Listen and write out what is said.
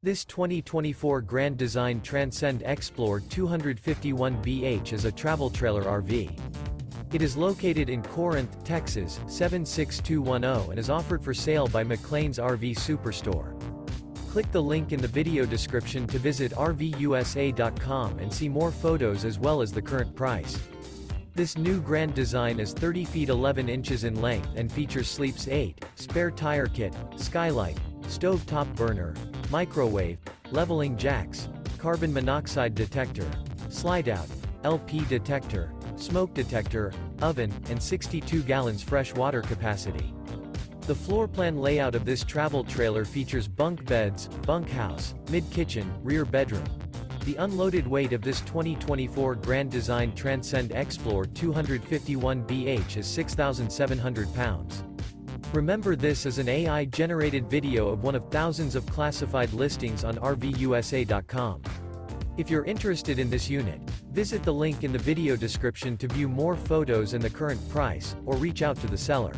This 2024 Grand Design Transcend Xplor 251BH is a travel trailer RV. It is located in Corinth, Texas, 76210 and is offered for sale by McClain's RV Superstore. Click the link in the video description to visit RVUSA.com and see more photos as well as the current price. This new Grand Design is 30 feet 11 inches in length and features Sleeps 8, spare tire kit, skylight, stove-top burner, microwave, leveling jacks, carbon monoxide detector, slide-out, LP detector, smoke detector, oven, and 62 gallons fresh water capacity. The floor plan layout of this travel trailer features bunk beds, bunkhouse, mid-kitchen, rear bedroom. The unloaded weight of this 2024 Grand Design Transcend Xplor 251BH is 6,700 pounds. Remember, this is an AI-generated video of one of thousands of classified listings on RVUSA.com. If you're interested in this unit, visit the link in the video description to view more photos and the current price, or reach out to the seller.